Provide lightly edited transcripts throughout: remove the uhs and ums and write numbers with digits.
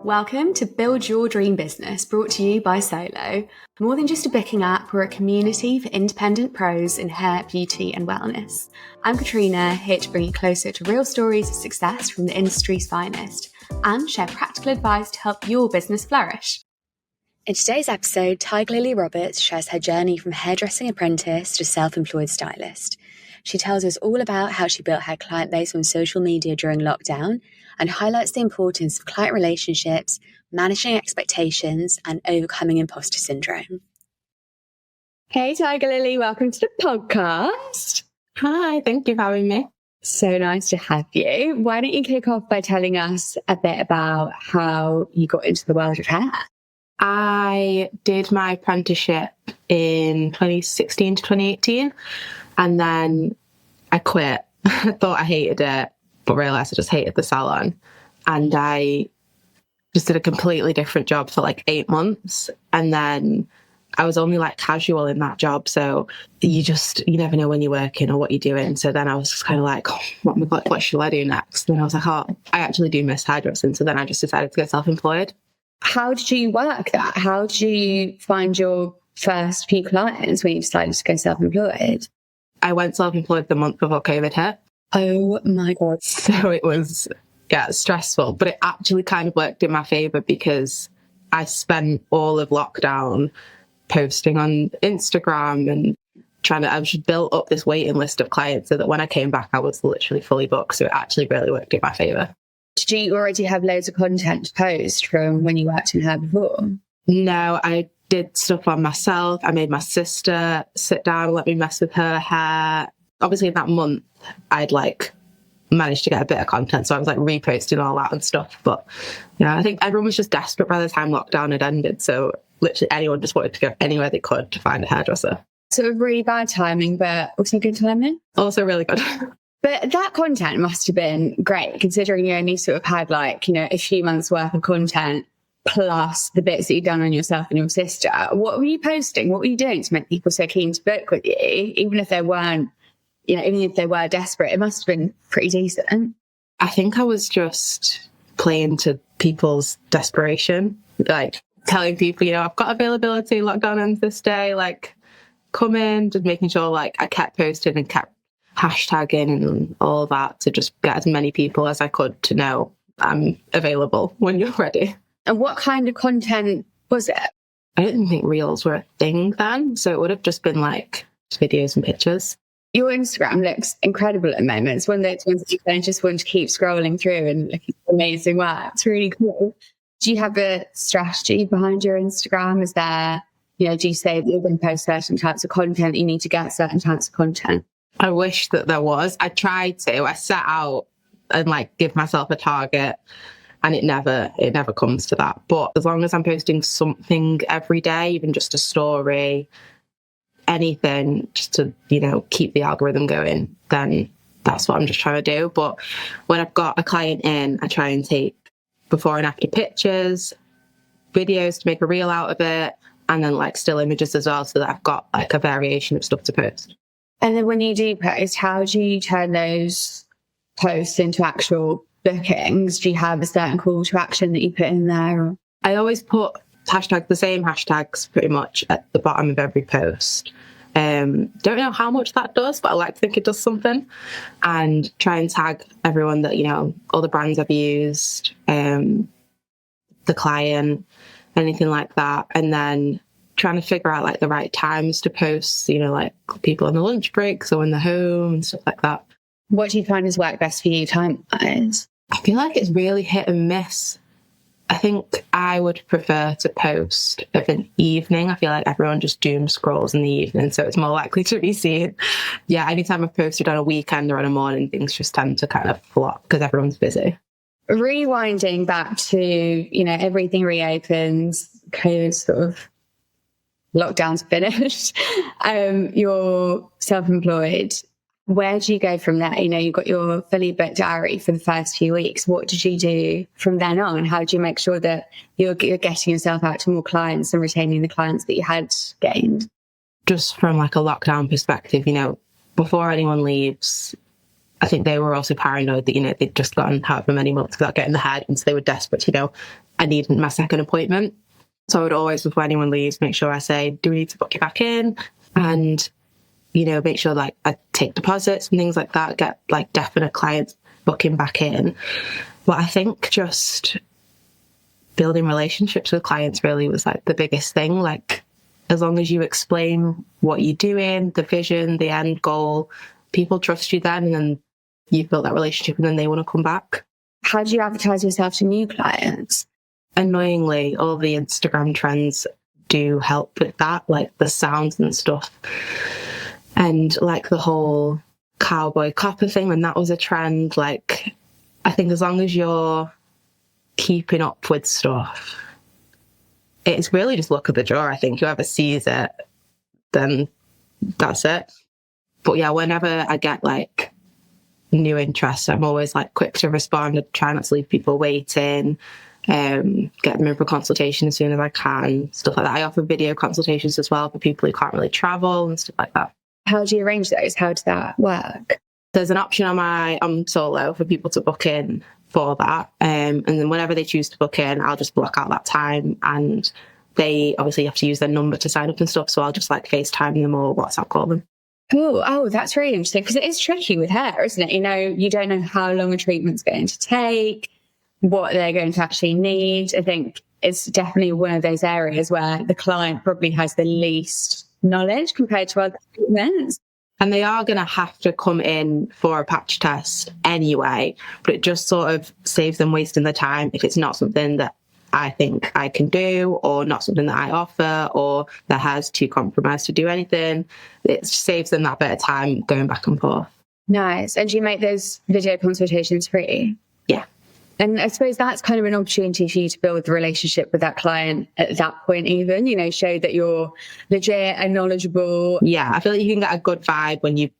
Welcome to Build Your Dream Business, brought to you by Solo. More than just a booking app, we're a community for independent pros in hair, beauty and wellness. I'm Katrina, here to bring you closer to real stories of success from the industry's finest and share practical advice to help your business flourish. In today's episode, Tiger Lily Roberts shares her journey from hairdressing apprentice to self-employed stylist. She tells us all about how she built her client base on social media during lockdown and highlights the importance of client relationships, managing expectations, and overcoming imposter syndrome. Hey, Tiger Lily, welcome to the podcast. Hi, thank you for having me. So nice to have you. Why don't you kick off by telling us a bit about how you got into the world of hair? I did my apprenticeship in 2016 to 2018, and then I quit. I thought I hated it, but realised I just hated the salon. And I just did a completely different job for like 8 months. And then I was only like casual in that job. So you never know when you're working or what you're doing. So then I was just kind of like, what should I do next? And I was like, I actually do miss hairdressing. So then I just decided to go self-employed. How did you work that? How did you find your first few clients when you decided to go self-employed? I went self-employed the month before COVID hit. Oh my God. So it was, stressful, but it actually kind of worked in my favour because I spent all of lockdown posting on Instagram and I just built up this waiting list of clients so that when I came back, I was literally fully booked. So it actually really worked in my favour. Did you already have loads of content to post from when you worked in hair before? No, I did stuff on myself. I made my sister sit down and let me mess with her hair. Obviously, in that month, I'd managed to get a bit of content. So I was reposting all that and stuff. But yeah, I think everyone was just desperate by the time lockdown had ended. So literally anyone just wanted to go anywhere they could to find a hairdresser. So really bad timing, but also good timing? Also really good. But that content must have been great, considering you only sort of had a few months worth of content plus the bits that you'd done on yourself and your sister. What were you posting? What were you doing to make people so keen to book with you? Even if they weren't, even if they were desperate, it must have been pretty decent. I think I was just playing to people's desperation, telling people, I've got availability, lockdown ends this day, come in, just making sure I kept posting and kept hashtagging and all that to just get as many people as I could to know I'm available when you're ready. And what kind of content was it? I didn't think reels were a thing then, so it would have just been videos and pictures. Your Instagram looks incredible at the moment. It's one of those ones that you kind of just want to keep scrolling through and looking for amazing work. It's really cool. Do you have a strategy behind your Instagram? Is there, do you say that you're going to post certain types of content, that you need to get certain types of content? I wish that there was. I tried to. I set out and give myself a target, and it never comes to that. But as long as I'm posting something every day, even just a story, anything, just to keep the algorithm going, then that's what I'm just trying to do. But when I've got a client in, I try and take before and after pictures, videos to make a reel out of it, and then still images as well, so that I've got a variation of stuff to post. And then when you do post, how do you turn those posts into actual bookings? Do you have a certain call to action that you put in there? I always put the same hashtags pretty much at the bottom of every post. Don't know how much that does, but I like to think it does something. And try and tag everyone that, all the brands I've used, the client, anything like that. And then trying to figure out the right times to post, people on the lunch breaks or when they're home and stuff like that. What do you find has worked best for you time-wise? I feel like it's really hit and miss. I think I would prefer to post of an evening. I feel like everyone just doom scrolls in the evening, so it's more likely to be seen. Yeah, anytime I've posted on a weekend or on a morning, things just tend to kind of flop because everyone's busy. Rewinding back to, everything reopens, COVID sort of lockdown's finished, you're self-employed. Where do you go from there? You've got your fully booked diary for the first few weeks. What did you do from then on? How do you make sure that you're getting yourself out to more clients and retaining the clients that you had gained? Just from a lockdown perspective, before anyone leaves, I think they were also paranoid that, they'd just gotten however many months without getting the head. And so they were desperate to, I need my second appointment. So I would always, before anyone leaves, make sure I say, do we need to book you back in? And, you know, make sure like I take deposits and things like that, get like definite clients booking back in. But I think just building relationships with clients really was like the biggest thing. Like, as long as you explain what you're doing, the vision, the end goal, people trust you then, and then you've built that relationship and then they want to come back. How do you advertise yourself to new clients? Annoyingly, all the Instagram trends do help with that, like the sounds and stuff. And like the whole cowboy copper thing, when that was a trend, like I think as long as you're keeping up with stuff, it's really just luck of the draw. I think whoever sees it, then that's it. But yeah, whenever I get like new interest, I'm always like quick to respond and try not to leave people waiting. Get them in for consultation as soon as I can, stuff like that. I offer video consultations as well for people who can't really travel and stuff like that. How do you arrange those? How does that work? There's an option on Solo for people to book in for that. And then whenever they choose to book in, I'll just block out that time, and they obviously have to use their number to sign up and stuff. So I'll just like FaceTime them or WhatsApp call them. Cool. Oh, that's really interesting, because it is tricky with hair, isn't it? You know, you don't know how long a treatment's going to take, what they're going to actually need. I think it's definitely one of those areas where the client probably has the least knowledge compared to other treatments. And they are going to have to come in for a patch test anyway, but it just sort of saves them wasting their time if it's not something that I think I can do, or not something that I offer, or that has too compromised to do anything. It saves them that bit of time going back and forth. Nice. And do you make those video consultations free? Yeah. And I suppose that's kind of an opportunity for you to build the relationship with that client at that point, even, you know, show that you're legit and knowledgeable. Yeah, I feel like you can get a good vibe when you,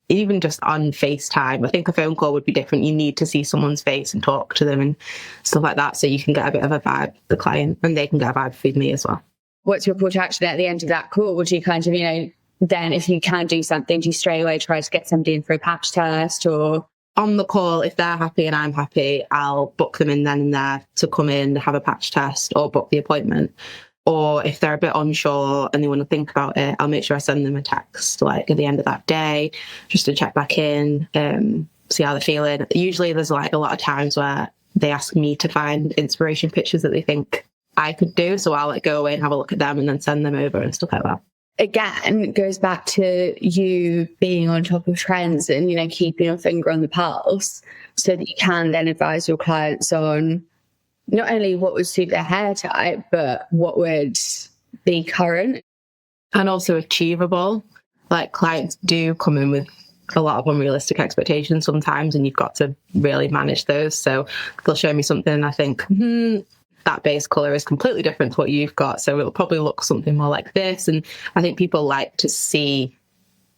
even just on FaceTime. I think a phone call would be different. You need to see someone's face and talk to them and stuff like that, so you can get a bit of a vibe with the client, and they can get a vibe with me as well. What's your call to action at the end of that call? Would you kind of, you know, then if you can do something, do you straight away try to get somebody in for a patch test? Or on the call, if they're happy and I'm happy, I'll book them in then and there to come in, have a patch test, or book the appointment. Or if they're a bit unsure and they want to think about it, I'll make sure I send them a text like at the end of that day just to check back in, see how they're feeling. Usually there's like a lot of times where they ask me to find inspiration pictures that they think I could do. So I'll like go away and have a look at them and then send them over and stuff like that. Again, it goes back to you being on top of trends and, you know, keeping your finger on the pulse so that you can then advise your clients on not only what would suit their hair type, but what would be current. And also achievable. Like clients do come in with a lot of unrealistic expectations sometimes, and you've got to really manage those. So they'll show me something and I think, that base colour is completely different to what you've got, so it'll probably look something more like this. And I think people like to see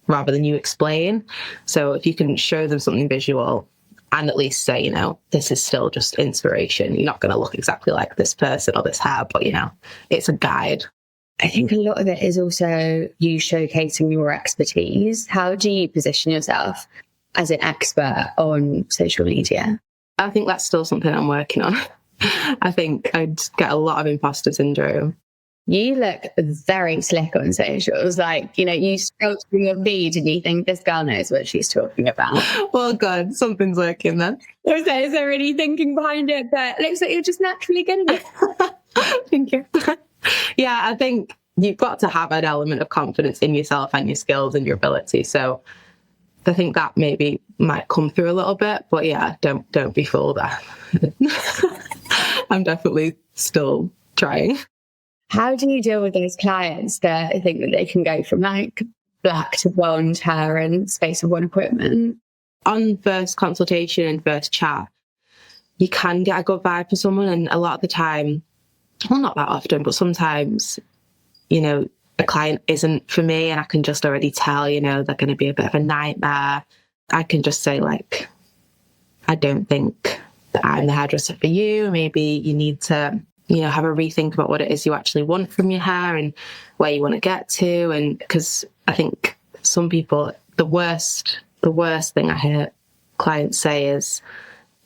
rather than you explain. So if you can show them something visual and at least say, you know, this is still just inspiration. You're not going to look exactly like this person or this hair, but, you know, it's a guide. I think a lot of it is also you showcasing your expertise. How do you position yourself as an expert on social media? I think that's still something I'm working on. I think I'd get a lot of imposter syndrome. You look very slick on socials. Like, you know, you scroll through your feed and you think this girl knows what she's talking about. Well, good. Something's working then. Is there any thinking behind it? But it looks like you're just naturally good at it. Thank you. Yeah, I think you've got to have an element of confidence in yourself and your skills and your ability. So I think that maybe might come through a little bit. But yeah, don't be fooled. I'm definitely still trying. How do you deal with those clients that think that they can go from like black to blonde hair in space of one appointment? On first consultation and first chat, you can get a good vibe for someone. And a lot of the time, well, not that often, but sometimes, you know, a client isn't for me and I can just already tell, you know, they're going to be a bit of a nightmare. I can just say like, I don't think that I'm the hairdresser for you. Maybe you need to, you know, have a rethink about what it is you actually want from your hair and where you want to get to. And because I think some people, the worst thing I hear clients say is,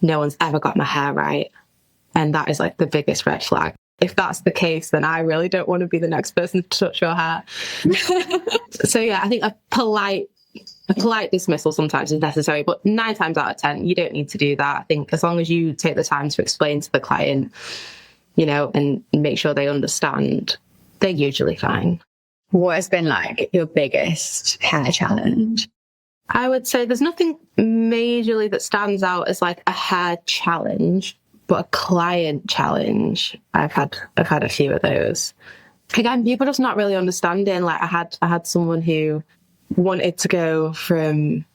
no one's ever got my hair right. And that is like the biggest red flag. If that's the case, then I really don't want to be the next person to touch your hair. So yeah, I think a polite dismissal sometimes is necessary, but 9 times out of 10, you don't need to do that. I think as long as you take the time to explain to the client, and make sure they understand, they're usually fine. What has been like your biggest hair challenge? I would say there's nothing majorly that stands out as like a hair challenge, but a client challenge. I've had a few of those. Again, people just not really understanding. Like I had someone who wanted to go from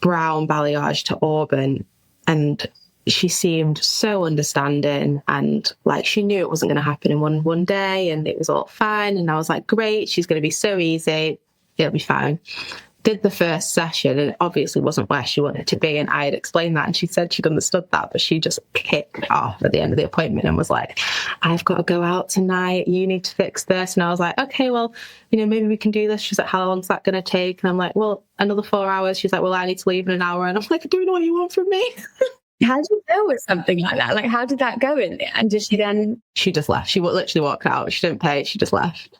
brown balayage to auburn, and she seemed so understanding, and like she knew it wasn't going to happen in one day, and it was all fine. And I was like, great, she's going to be so easy, it'll be fine. Did the first session, and it obviously wasn't where she wanted to be, and I had explained that, and she said she'd understood that, but she just kicked off at the end of the appointment and was like, I've got to go out tonight, you need to fix this. And I was like, okay, well, maybe we can do this. She's like, how long's that going to take? And I'm like, well, another 4 hours. She's like, well, I need to leave in an hour. And I'm like, I don't know what you want from me. How did you deal with something like that? Like, how did that go in the end? Did she then? She just left. She literally walked out. She didn't pay. She just left.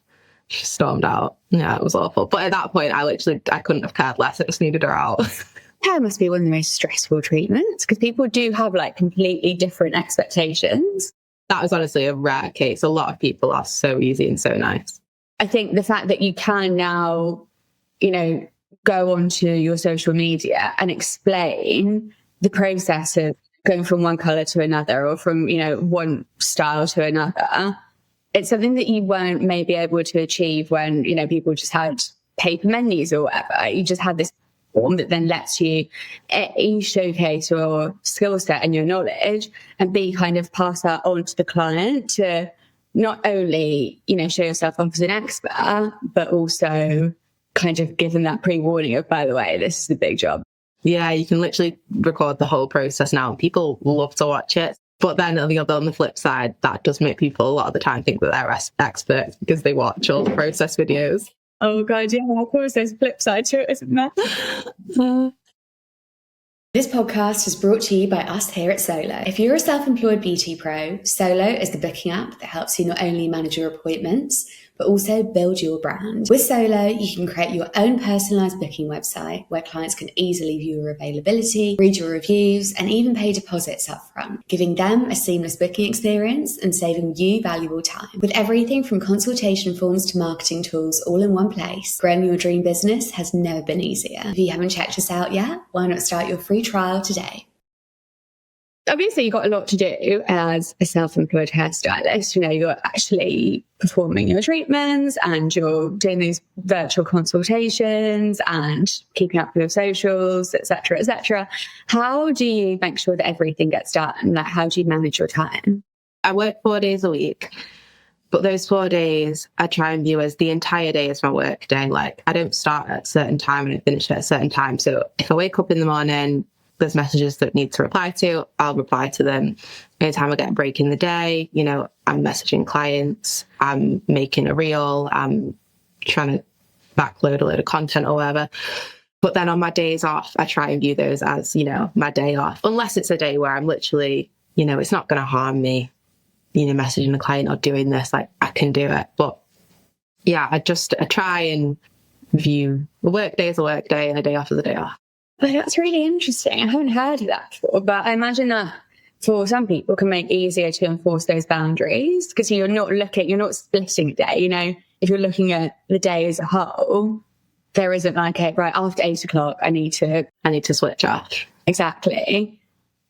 She stormed out. Yeah, it was awful. But at that point, I couldn't have cared less. I just needed her out. Hair must be one of the most stressful treatments because people do have like completely different expectations. That was honestly a rare case. A lot of people are so easy and so nice. I think the fact that you can now, go onto your social media and explain the process of going from one colour to another or from, one style to another. It's something that you weren't maybe able to achieve when, people just had paper menus or whatever. You just had this form that then lets you A, showcase your skill set and your knowledge, and B, kind of pass that on to the client to not only, show yourself off as an expert, but also kind of give them that pre-warning of, by the way, this is a big job. Yeah, you can literally record the whole process now. People love to watch it. But then on the flip side, that does make people a lot of the time think that they're experts because they watch all the process videos. Oh, God, yeah, of course, there's a flip side to it, isn't there? This podcast is brought to you by us here at Solo. If you're a self-employed beauty pro, Solo is the booking app that helps you not only manage your appointments, but also build your brand. With Solo, you can create your own personalized booking website where clients can easily view your availability, read your reviews, and even pay deposits up front, giving them a seamless booking experience and saving you valuable time. With everything from consultation forms to marketing tools all in one place, growing your dream business has never been easier. If you haven't checked us out yet, why not start your free trial today? Obviously, you've got a lot to do as a self-employed hairstylist. You're actually performing your treatments and you're doing these virtual consultations and keeping up with your socials, etc., etc. How do you make sure that everything gets done? Like, how do you manage your time? I work 4 days a week, but those 4 days I try and view as the entire day as my work day. Like, I don't start at a certain time and I finish at a certain time. So if I wake up in the morning, there's messages that need to reply to, I'll reply to them. Anytime I get a break in the day, I'm messaging clients, I'm making a reel, I'm trying to backload a load of content or whatever. But then on my days off, I try and view those as, my day off. Unless it's a day where I'm literally, it's not going to harm me, messaging a client or doing this, like I can do it. But yeah, I try and view a work day as a work day and a day off as a day off. Well, that's really interesting. I haven't heard of that before, but I imagine that for some people can make it easier to enforce those boundaries because you're not splitting the day. If you're looking at the day as a whole, there isn't like right after 8 o'clock, I need to switch off. Exactly.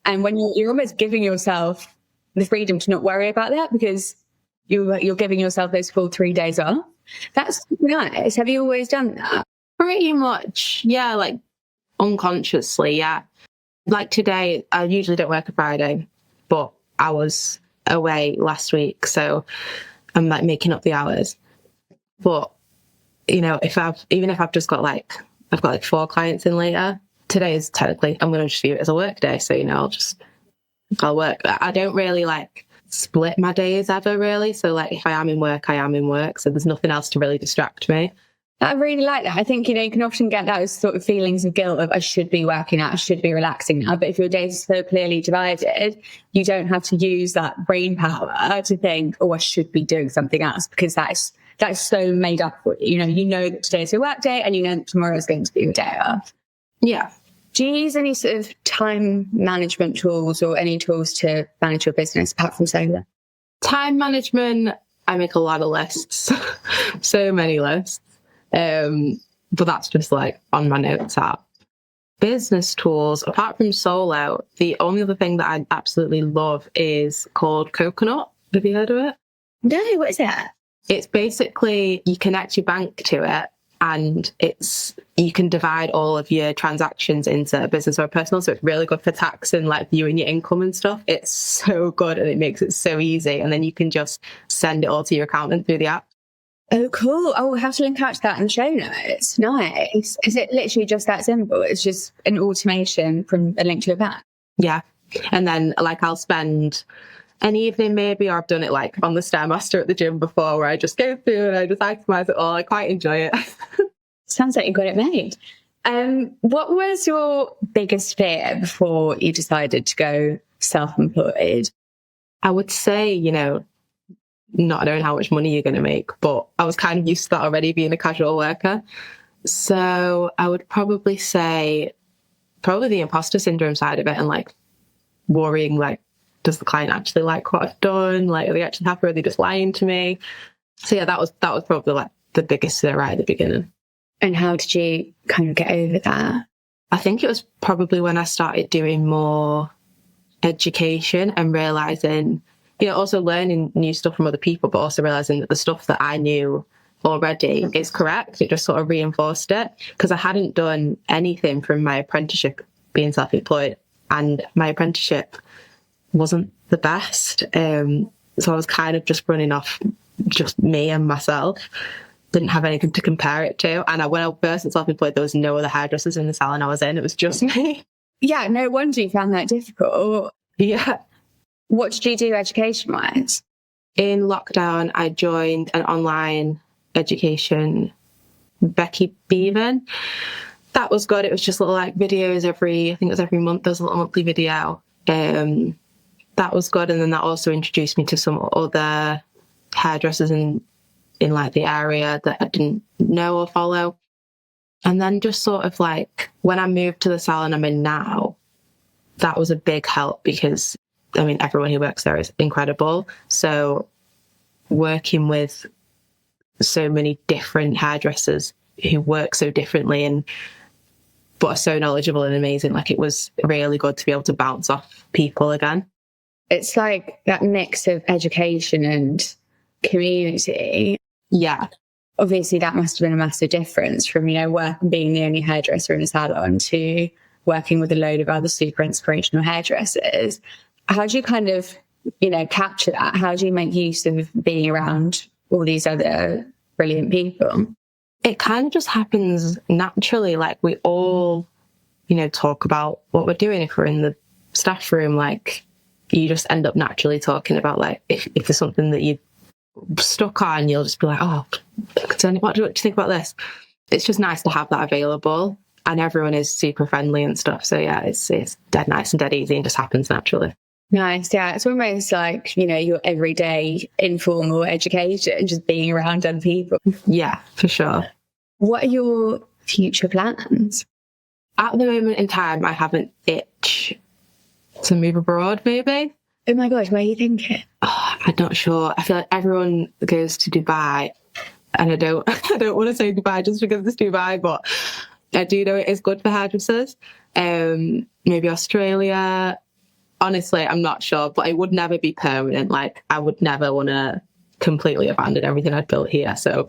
And when you're almost giving yourself the freedom to not worry about that because you're giving yourself those full 3 days off. That's nice. Have you always done that? Pretty much. Yeah. Like, unconsciously, yeah. Like today, I usually don't work a Friday, but I was away last week, so I'm like making up the hours. But if I've just got I've got 4 clients in later, today is technically I'm going to just view it as a work day. So I'll work. I don't really split my days ever really. So if I am in work, I am in work. So there's nothing else to really distract me. I really like that. I think, you can often get those sort of feelings of guilt of I should be working out, I should be relaxing now. But if your day is so clearly divided, you don't have to use that brain power to think, oh, I should be doing something else, because that's so made up for you. You know that today's your work day and you know that tomorrow is going to be your day off. Yeah. Do you use any sort of time management tools or any tools to manage your business apart from Solar? Time management, I make a lot of lists. So many lists. But that's just like on my notes app. Business tools, apart from Solo, the only other thing that I absolutely love is called Coconut. Have you heard of it? No, what is that? It's basically, you connect your bank to it, and you can divide all of your transactions into business or personal. So it's really good for tax and like viewing your income and stuff. It's so good and it makes it so easy. And then you can just send it all to your accountant through the app. Oh, cool. Oh, we'll have to link out to that in the show notes. Nice. Is it literally just that simple? It's just an automation from a link to a bank? Yeah. And then like I'll spend an evening maybe, or I've done it like on the Stairmaster at the gym before, where I just go through and I just itemize it all. I quite enjoy it. Sounds like you got it made. What was your biggest fear before you decided to go self-employed? I would say, not knowing how much money you're going to make, but I was kind of used to that already, being a casual worker. So I would probably say the imposter syndrome side of it, and like worrying, like, does the client actually like what I've done? Like, are they actually happy, or are they just lying to me? So yeah, that was probably like the biggest fear right at the beginning. And how did you kind of get over that? I think it was probably when I started doing more education and realizing, also learning new stuff from other people, but also realizing that the stuff that I knew already is correct. It just sort of reinforced it, because I hadn't done anything from my apprenticeship being self-employed, and my apprenticeship wasn't the best. So I was kind of just running off just me and myself. Didn't have anything to compare it to. And when I first was self-employed, there was no other hairdressers in the salon I was in. It was just me. Yeah, no wonder you found that difficult. Yeah. What did you do education-wise? In lockdown, I joined an online education, Becky Beavan. That was good. It was just little like videos I think it was every month. There was a little monthly video. That was good. And then that also introduced me to some other hairdressers in like the area that I didn't know or follow. And then just sort of like when I moved to the salon I'm in now, that was a big help, because everyone who works there is incredible. So working with so many different hairdressers who work so differently but are so knowledgeable and amazing, like it was really good to be able to bounce off people again. It's like that mix of education and community. Yeah. Obviously that must have been a massive difference from, being the only hairdresser in a salon to working with a load of other super inspirational hairdressers. How do you kind of, capture that? How do you make use of being around all these other brilliant people? It kind of just happens naturally. Like we all, talk about what we're doing. If we're in the staff room, like you just end up naturally talking about like, if there's something that you stuck on, you'll just be like, oh, what do you think about this? It's just nice to have that available, and everyone is super friendly and stuff. So yeah, it's dead nice and dead easy and just happens naturally. Nice. Yeah. It's almost like, your everyday informal education, just being around other people. Yeah, for sure. What are your future plans? At the moment in time, I have an itch to move abroad, maybe. Oh my gosh, where are you thinking? Oh, I'm not sure. I feel like everyone goes to Dubai, and I don't want to say Dubai just because it's Dubai, but I do know it is good for hairdressers. Maybe Australia. Honestly, I'm not sure, but it would never be permanent. Like I would never want to completely abandon everything I'd built here. So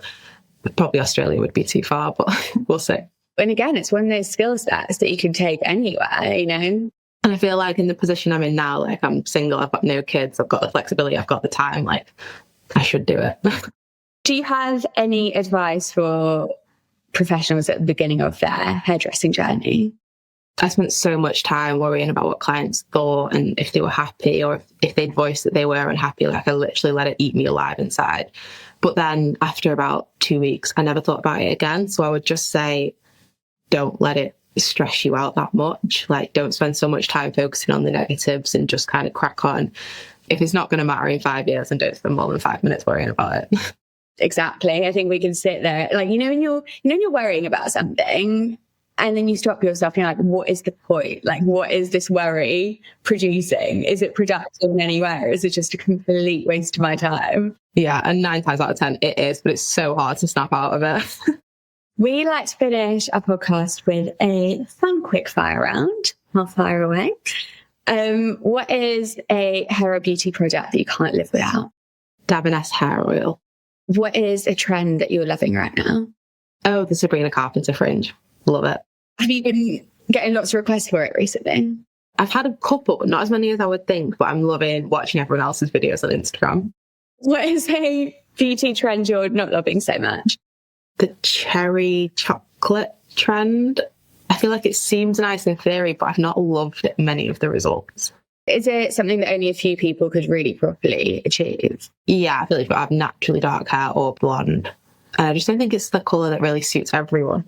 probably Australia would be too far, but we'll see. And again, it's one of those skill sets that you can take anywhere, And I feel like in the position I'm in now, like I'm single, I've got no kids, I've got the flexibility, I've got the time, like I should do it. Do you have any advice for professionals at the beginning of their hairdressing journey? I spent so much time worrying about what clients thought and if they were happy or if they'd voiced that they were unhappy. Like, I literally let it eat me alive inside. But then after about 2 weeks, I never thought about it again. So I would just say, don't let it stress you out that much. Like, don't spend so much time focusing on the negatives and just kind of crack on. If it's not going to matter in 5 years, then don't spend more than 5 minutes worrying about it. Exactly. I think we can sit there, like, when you're worrying about something and then you stop yourself and you're like, what is the point? Like, what is this worry producing? Is it productive in any way? Or is it just a complete waste of my time? Yeah. And 9 times out of 10, it is, but it's so hard to snap out of it. We like to finish our podcast with a fun quick fire round. I'll fire away. What is a hair or beauty product that you can't live without? Davines hair oil. What is a trend that you're loving right now? Oh, the Sabrina Carpenter fringe. Love it. Have you been getting lots of requests for it recently? I've had a couple, but not as many as I would think, but I'm loving watching everyone else's videos on Instagram. What is a beauty trend you're not loving so much? The cherry chocolate trend. I feel like it seems nice in theory, but I've not loved many of the results. Is it something that only a few people could really properly achieve? Yeah, I feel like I have naturally dark hair or blonde. And I just don't think it's the colour that really suits everyone.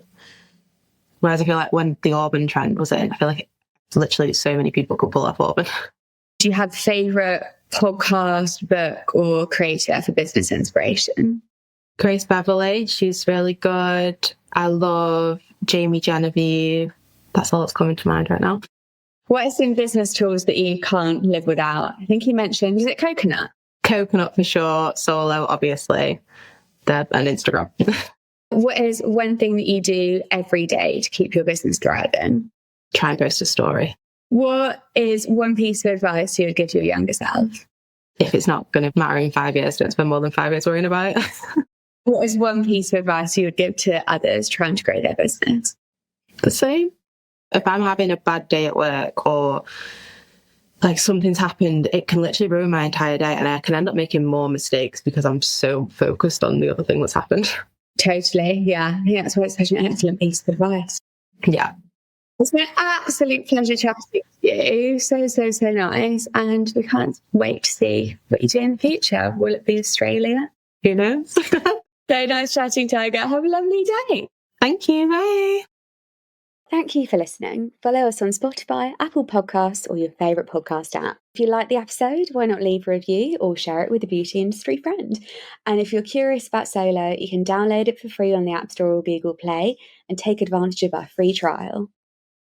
Whereas I feel like when the auburn trend was in, I feel like literally so many people could pull off auburn. Do you have a favourite podcast, book or creator for business inspiration? Grace Beverley, she's really good. I love Jamie Genevieve. That's all that's coming to mind right now. What are some business tools that you can't live without? I think you mentioned, is it coconut? Coconut for sure. Solo, obviously. And Instagram. What is one thing that you do every day to keep your business thriving? Try and post a story. What is one piece of advice you would give your younger self? If it's not going to matter in 5 years, don't spend more than 5 years worrying about it. What is one piece of advice you would give to others trying to grow their business? The same. If I'm having a bad day at work or like something's happened, it can literally ruin my entire day and I can end up making more mistakes because I'm so focused on the other thing that's happened. Totally. Yeah. I think that's why it's such an excellent piece of advice. Yeah. It's been an absolute pleasure chatting to you. So nice. And we can't wait to see what you do in the future. Will it be Australia? Who knows? So nice chatting, Tiger. Have a lovely day. Thank you. Bye. Thank you for listening. Follow us on Spotify, Apple Podcasts, or your favourite podcast app. If you like the episode, why not leave a review or share it with a beauty industry friend? And if you're curious about Solo, you can download it for free on the App Store or Google Play and take advantage of our free trial.